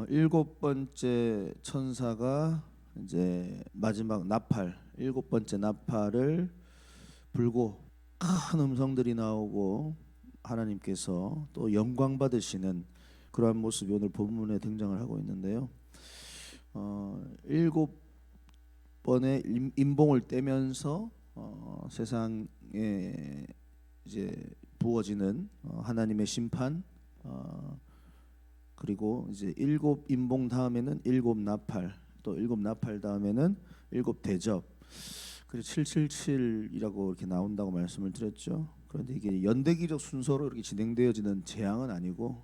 일곱 번째 천사가 이제 마지막 나팔, 일곱 번째 나팔을 불고 큰 음성들이 나오고 하나님께서 또 영광 받으시는 그러한 모습이 오늘 본문에 등장을 하고 있는데요. 일곱 번의 임봉을 떼면서 세상에 이제 부어지는 하나님의 심판, 그리고 이제 일곱 임봉 다음에는 일곱 나팔, 또 일곱 나팔 다음에는 일곱 대접, 그리고 777이라고 이렇게 나온다고 말씀을 드렸죠. 그런데 이게 연대기적 순서로 이렇게 진행되어지는 재앙은 아니고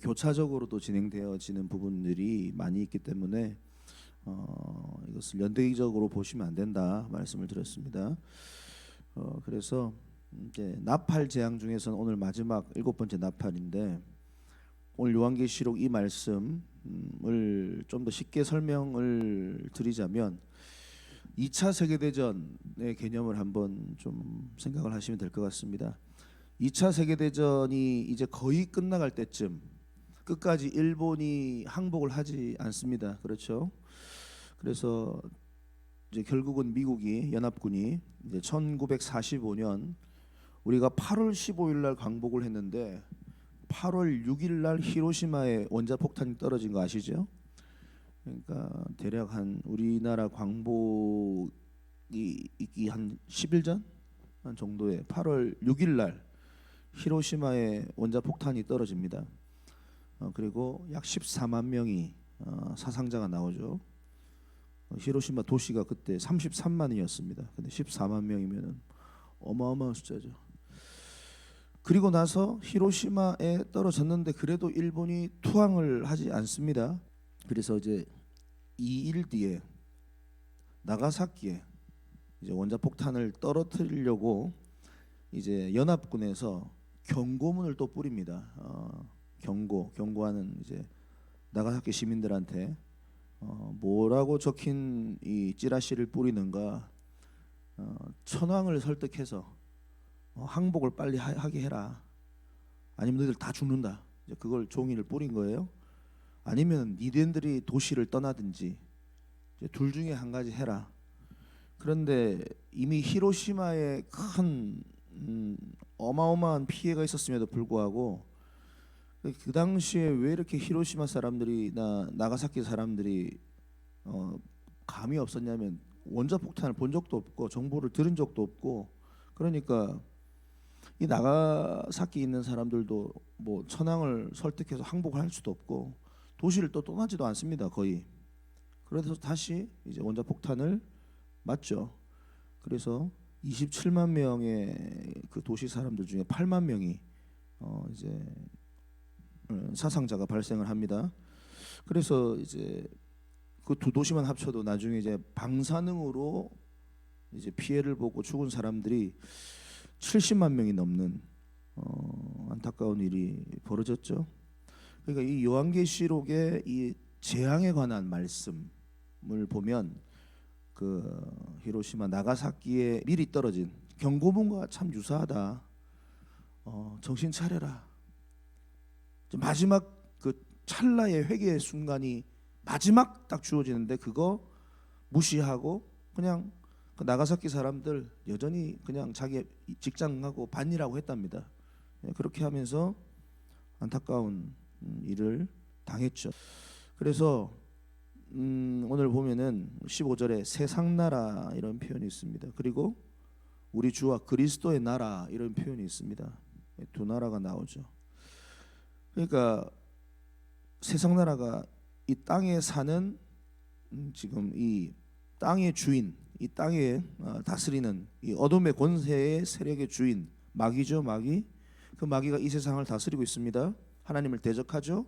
교차적으로도 진행되어지는 부분들이 많이 있기 때문에 이것을 연대기적으로 보시면 안 된다 말씀을 드렸습니다. 그래서 이제 나팔 재앙 중에서는 오늘 마지막 일곱 번째 나팔인데, 오늘 요한계시록 이 말씀을 좀 더 쉽게 설명을 드리자면 2차 세계대전의 개념을 한번 좀 생각을 하시면 될 것 같습니다. 2차 세계대전이 이제 거의 끝나갈 때쯤 끝까지 일본이 항복을 하지 않습니다. 그렇죠? 그래서 이제 결국은 미국이 연합군이 이제 1945년 우리가 8월 15일 날 광복을 했는데 8월 6일 날 히로시마에 원자폭탄이 떨어진 거 아시죠? 그러니까 대략 한 우리나라 광복이 있기 한 10일 전 정도에 8월 6일 날 히로시마에 원자폭탄이 떨어집니다. 그리고 약 14만 명이 사상자가 나오죠. 히로시마 도시가 그때 33만이었습니다. 근데 14만 명이면 어마어마한 숫자죠. 그리고 나서 히로시마에 떨어졌는데 그래도 일본이 투항을 하지 않습니다. 그래서 이제 2일 뒤에 나가사키에 이제 원자폭탄을 떨어뜨리려고 이제 연합군에서 경고문을 또 뿌립니다. 경고하는 이제 나가사키 시민들한테 뭐라고 적힌 이 찌라시를 뿌리는가, 천황을 설득해서 항복을 빨리 하게 해라. 아니면 너희들 다 죽는다. 이제 그걸 종이를 뿌린 거예요. 아니면 니들이 도시를 떠나든지 둘 중에 한 가지 해라. 그런데 이미 히로시마에 큰 어마어마한 피해가 있었음에도 불구하고 그 당시에 왜 이렇게 히로시마 사람들이나 나가사키 사람들이 감이 없었냐면 원자폭탄을 본 적도 없고 정보를 들은 적도 없고, 그러니까 이 나가사키 있는 사람들도 뭐 천황을 설득해서 항복할 수도 없고 도시를 또 떠나지도 않습니다, 거의. 그래서 다시 이제 원자폭탄을 맞죠. 그래서 27만 명의 그 도시 사람들 중에 8만 명이 이제 사상자가 발생을 합니다. 그래서 이제 그 두 도시만 합쳐도 나중에 이제 방사능으로 이제 피해를 보고 죽은 사람들이 70만 명이 넘는 안타까운 일이 벌어졌죠. 그러니까 이 요한계시록의 이 재앙에 관한 말씀을 보면 그 히로시마 나가사키에 미리 떨어진 경고문과 참 유사하다. 정신 차려라. 마지막 그 찰나의 회개의 순간이 마지막 딱 주어지는데 그거 무시하고 그냥 그 나가사키 사람들 여전히 그냥 자기 직장하고 반일하고 했답니다. 그렇게 하면서 안타까운 일을 당했죠. 그래서 오늘 보면은 15절에 세상나라 이런 표현이 있습니다. 그리고 우리 주와 그리스도의 나라 이런 표현이 있습니다. 두 나라가 나오죠. 그러니까 세상나라가 이 땅에 사는 지금 이 땅의 주인, 이 땅에 다스리는 이 어둠의 권세의 세력의 주인 마귀죠. 마귀. 그 마귀가 이 세상을 다스리고 있습니다. 하나님을 대적하죠.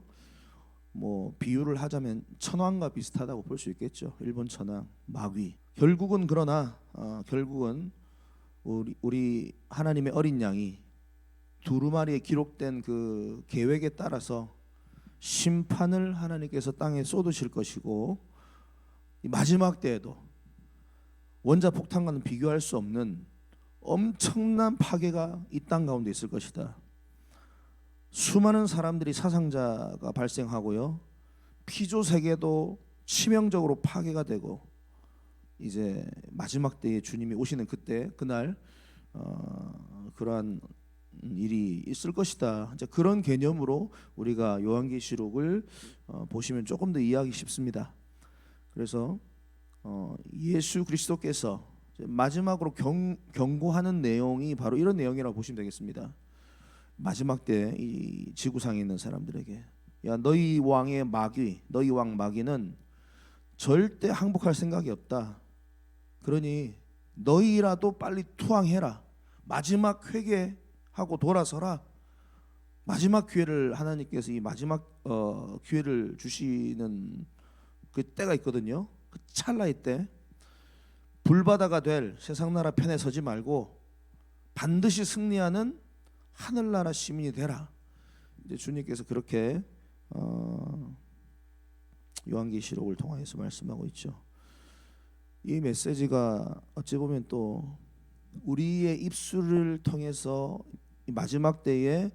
뭐 비유를 하자면 천황과 비슷하다고 볼 수 있겠죠. 일본 천황, 마귀. 결국은 그러나 결국은 우리 하나님의 어린 양이 두루마리에 기록된 그 계획에 따라서 심판을 하나님께서 땅에 쏟으실 것이고, 이 마지막 때에도 원자폭탄과는 비교할 수 없는 엄청난 파괴가 이 땅 가운데 있을 것이다. 수많은 사람들이 사상자가 발생하고요, 피조 세계도 치명적으로 파괴가 되고 이제 마지막 때에 주님이 오시는 그때 그날 그러한 일이 있을 것이다. 이제 그런 개념으로 우리가 요한계시록을 보시면 조금 더 이해하기 쉽습니다. 그래서 예수 그리스도께서 마지막으로 경고하는 내용이 바로 이런 내용이라고 보시면 되겠습니다. 마지막 때 이 지구상에 있는 사람들에게, 야, 너희 왕의 마귀, 너희 왕 마귀는 절대 항복할 생각이 없다. 그러니 너희라도 빨리 투항해라. 마지막 회개하고 돌아서라. 마지막 기회를 하나님께서 이 마지막 기회를 주시는 그 때가 있거든요. 그 찰나의 때 불바다가 될 세상나라 편에 서지 말고 반드시 승리하는 하늘나라 시민이 되라. 이제 주님께서 그렇게 요한계시록을 통해서 말씀하고 있죠. 이 메시지가 어찌 보면 또 우리의 입술을 통해서 이 마지막 때에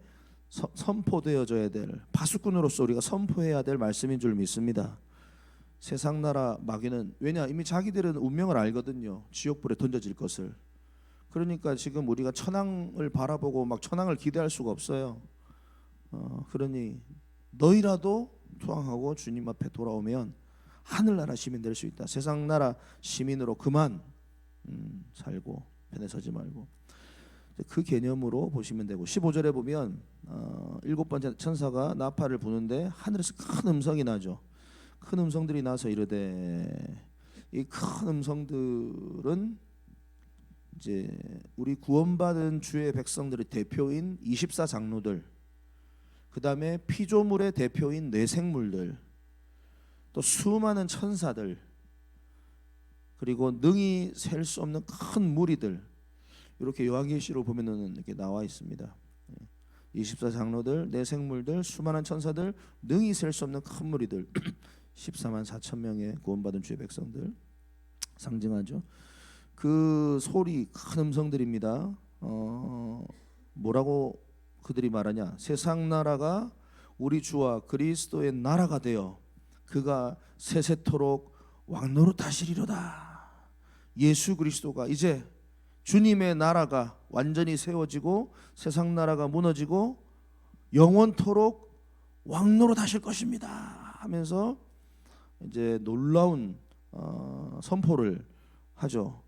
선포되어져야 될, 파수꾼으로서 우리가 선포해야 될 말씀인 줄 믿습니다. 세상 나라 마귀는, 왜냐, 이미 자기들은 운명을 알거든요. 지옥불에 던져질 것을. 그러니까 지금 우리가 천황을 바라보고 막 천황을 기대할 수가 없어요. 그러니 너희라도 투항하고 주님 앞에 돌아오면 하늘나라 시민 될 수 있다. 세상 나라 시민으로 그만 살고 편에 서지 말고, 그 개념으로 보시면 되고, 15절에 보면 일곱 번째 천사가 나팔을 부는데 하늘에서 큰 음성이 나죠. 큰 음성들이 나서 이르되, 이 큰 음성들은 이제 우리 구원받은 주의 백성들의 대표인 24장로들, 그 다음에 피조물의 대표인 뇌생물들, 또 수많은 천사들, 그리고 능히 셀 수 없는 큰 무리들, 이렇게 요한계시록 보면은 이렇게 나와 있습니다. 24장로들, 뇌생물들, 수많은 천사들, 능히 셀 수 없는 큰 무리들, 14만 4천 명의 구원받은 주의 백성들 상징하죠. 그 소리, 큰 음성들입니다. 뭐라고 그들이 말하냐? 세상 나라가 우리 주와 그리스도의 나라가 되어 그가 세세토록 왕노릇하시리로다. 예수 그리스도가 이제 주님의 나라가 완전히 세워지고 세상 나라가 무너지고 영원토록 왕노릇하실 것입니다 하면서 이제 놀라운 선포를 하죠.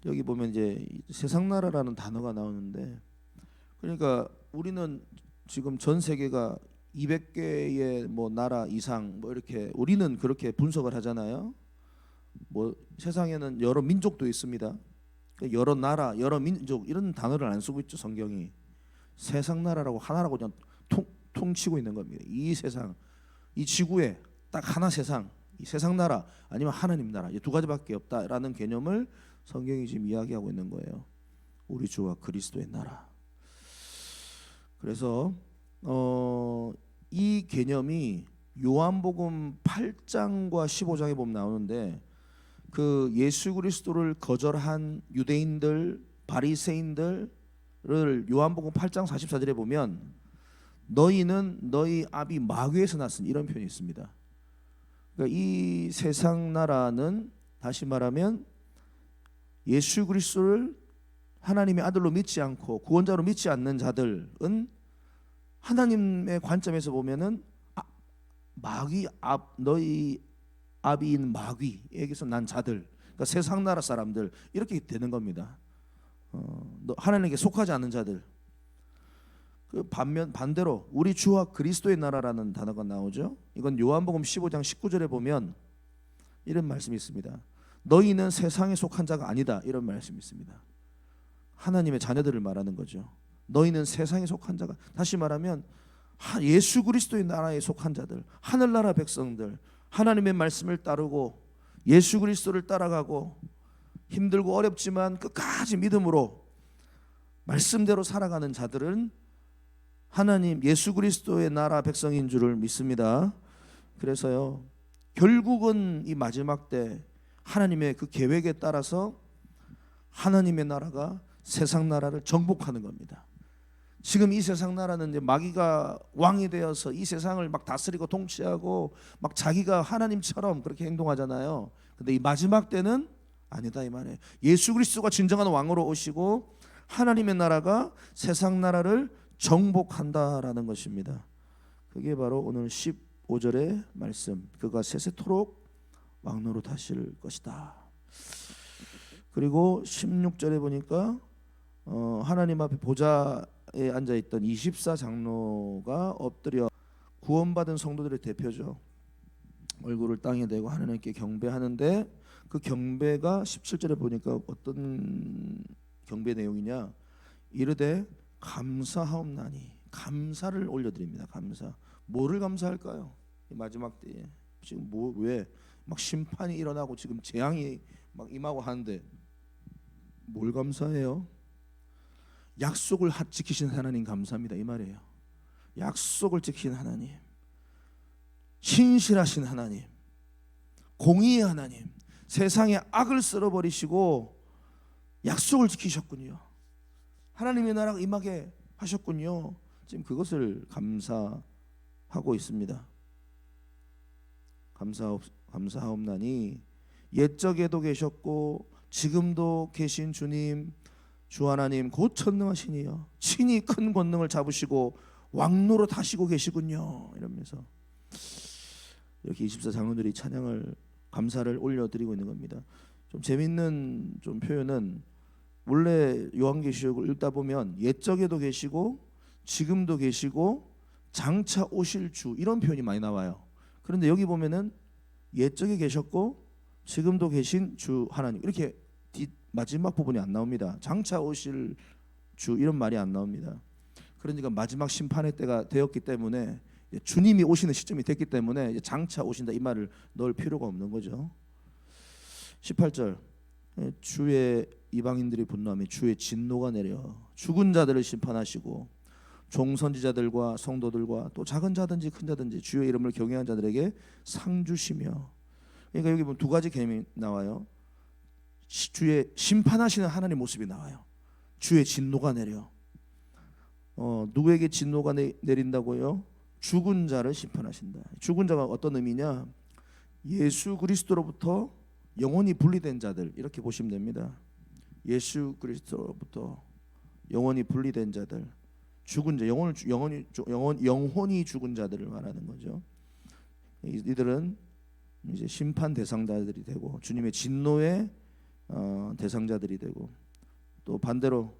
여기 보면 이제 세상 나라라는 단어가 나오는데, 그러니까 우리는 지금 전 세계가 200개의 뭐 나라 이상 뭐 이렇게 우리는 그렇게 분석을 하잖아요. 뭐 세상에는 여러 민족도 있습니다. 여러 나라, 여러 민족 이런 단어를 안 쓰고 있죠. 성경이 세상 나라라고 하나라고 그냥 통치고 있는 겁니다. 이 세상, 이 지구에 딱 하나 세상, 이 세상 나라 아니면 하나님 나라, 이 두 가지밖에 없다라는 개념을 성경이 지금 이야기하고 있는 거예요. 우리 주와 그리스도의 나라. 그래서 이 개념이 요한복음 8장과 15장에 보면 나오는데, 그 예수 그리스도를 거절한 유대인들, 바리새인들을 요한복음 8장 44절에 보면 너희는 너희 아비 마귀에서 났으니, 이런 표현이 있습니다. 그러니까 이 세상 나라는 다시 말하면 예수 그리스도를 하나님의 아들로 믿지 않고 구원자로 믿지 않는 자들은 하나님의 관점에서 보면은 마귀, 너희 아비인 마귀에게서 난 자들, 그러니까 세상 나라 사람들, 이렇게 되는 겁니다. 하나님께 속하지 않는 자들. 그 반대로 우리 주와 그리스도의 나라라는 단어가 나오죠. 이건 요한복음 15장 19절에 보면 이런 말씀이 있습니다. 너희는 세상에 속한 자가 아니다, 이런 말씀이 있습니다. 하나님의 자녀들을 말하는 거죠. 너희는 세상에 속한 자가, 다시 말하면 예수 그리스도의 나라에 속한 자들, 하늘나라 백성들, 하나님의 말씀을 따르고 예수 그리스도를 따라가고 힘들고 어렵지만 끝까지 믿음으로 말씀대로 살아가는 자들은 하나님 예수 그리스도의 나라 백성인 줄을 믿습니다. 그래서요, 결국은 이 마지막 때 하나님의 그 계획에 따라서 하나님의 나라가 세상 나라를 정복하는 겁니다. 지금 이 세상 나라는 이제 마귀가 왕이 되어서 이 세상을 막 다스리고 통치하고 막 자기가 하나님처럼 그렇게 행동하잖아요. 근데 이 마지막 때는 아니다 이 말이에요. 예수 그리스도가 진정한 왕으로 오시고 하나님의 나라가 세상 나라를 정복한다라는 것입니다. 그게 바로 오늘 15절의 말씀. 그가 세세토록 왕노릇 하실 것이다. 그리고 16절에 보니까 하나님 앞에 보좌에 앉아있던 24장로가 엎드려 구원받은 성도들의 대표죠. 얼굴을 땅에 대고 하나님께 경배하는데 그 경배가 17절에 보니까 어떤 경배 내용이냐, 이르되 감사하옵나니, 감사를 올려드립니다. 감사. 뭐를 감사할까요? 마지막 때에 지금 왜 막 심판이 일어나고 지금 재앙이 막 임하고 하는데 뭘 감사해요? 약속을 지키신 하나님 감사합니다 이 말이에요. 약속을 지키신 하나님, 신실하신 하나님, 공의의 하나님, 세상의 악을 쓸어버리시고 약속을 지키셨군요. 하나님의 나라가 임하게 하셨군요. 지금 그것을 감사하고 있습니다. 감사하옵나니 옛적에도 계셨고 지금도 계신 주님, 주 하나님 곧 전능하시니요 친히 큰 권능을 잡으시고 왕노릇 하시고 계시군요. 이러면서 이렇게 24장로들이 찬양을, 감사를 올려드리고 있는 겁니다. 좀 재밌는 좀 표현은, 원래 요한계시록을 읽다 보면 옛적에도 계시고 지금도 계시고 장차 오실 주, 이런 표현이 많이 나와요. 그런데 여기 보면은 옛적에 계셨고 지금도 계신 주 하나님, 이렇게 마지막 부분이 안 나옵니다. 장차 오실 주, 이런 말이 안 나옵니다. 그러니까 마지막 심판의 때가 되었기 때문에, 주님이 오시는 시점이 됐기 때문에 장차 오신다 이 말을 넣을 필요가 없는 거죠. 18절, 주의 이방인들이 분노하며 주의 진노가 내려 죽은 자들을 심판하시고 종선지자들과 성도들과 또 작은 자든지 큰 자든지 주의 이름을 경외한 자들에게 상 주시며. 그러니까 여기 보면 두 가지 개념이 나와요. 주의 심판하시는 하나님 모습이 나와요. 주의 진노가 내려. 누구에게 진노가 내린다고요? 죽은 자를 심판하신다. 죽은 자가 어떤 의미냐? 예수 그리스도로부터 영원히 분리된 자들, 이렇게 보시면 됩니다. 예수 그리스도로부터 영원히 분리된 자들, 죽은 자, 영혼이 죽은 자들을 말하는 거죠. 이들은 이제 심판 대상자들이 되고 주님의 진노의 대상자들이 되고, 또 반대로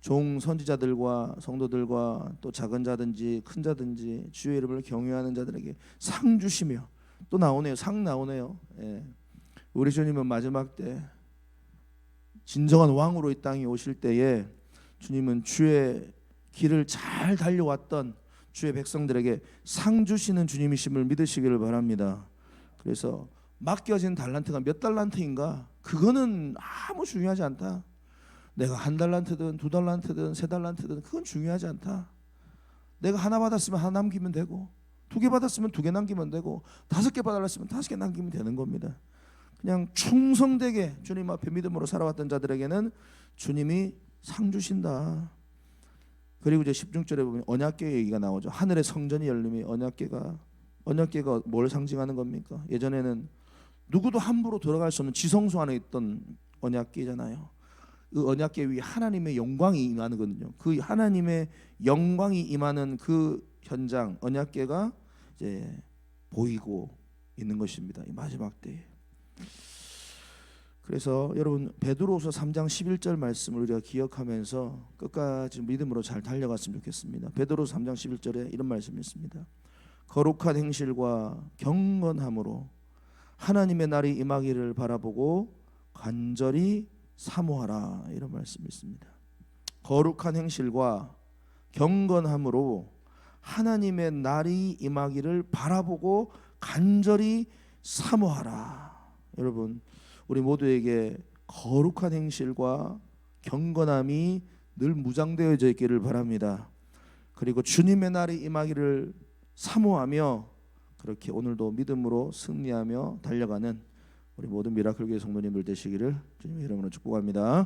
종 선지자들과 성도들과 또 작은 자든지 큰 자든지 주의 이름을 경외하는 자들에게 상 주시며. 또 나오네요. 상 나오네요. 예. 우리 주님은 마지막 때 진정한 왕으로 이 땅에 오실 때에 주님은 주의 길을 잘 달려왔던 주의 백성들에게 상 주시는 주님이심을 믿으시기를 바랍니다. 그래서 맡겨진 달란트가 몇 달란트인가, 그거는 아무 중요하지 않다. 내가 한 달란트든 두 달란트든 세 달란트든 그건 중요하지 않다. 내가 하나 받았으면 하나 남기면 되고, 두 개 받았으면 두 개 남기면 되고, 다섯 개 받았으면 다섯 개 남기면 되는 겁니다. 그냥 충성되게 주님 앞에 믿음으로 살아왔던 자들에게는 주님이 상 주신다. 그리고 이제 16절에 보면 언약궤 얘기가 나오죠. 하늘의 성전이 열림이, 언약궤가 뭘 상징하는 겁니까? 예전에는 누구도 함부로 들어갈 수 없는 지성소 안에 있던 언약궤잖아요. 그 언약궤 위에 하나님의 영광이 임하는거든요. 그 하나님의 영광이 임하는 그 현장, 언약궤가 이제 보이고 있는 것입니다. 이 마지막 때에. 그래서 여러분 베드로후서 3장 11절 말씀을 우리가 기억하면서 끝까지 믿음으로 잘 달려갔으면 좋겠습니다. 베드로후서 3장 11절에 이런 말씀이 있습니다. 거룩한 행실과 경건함으로 하나님의 날이 임하기를 바라보고 간절히 사모하라, 이런 말씀이 있습니다. 거룩한 행실과 경건함으로 하나님의 날이 임하기를 바라보고 간절히 사모하라. 여러분 우리 모두에게 거룩한 행실과 경건함이 늘 무장되어져 있기를 바랍니다. 그리고 주님의 날이 임하기를 사모하며 그렇게 오늘도 믿음으로 승리하며 달려가는 우리 모든 미라클교회 성도님들 되시기를 주님의 이름으로 축복합니다.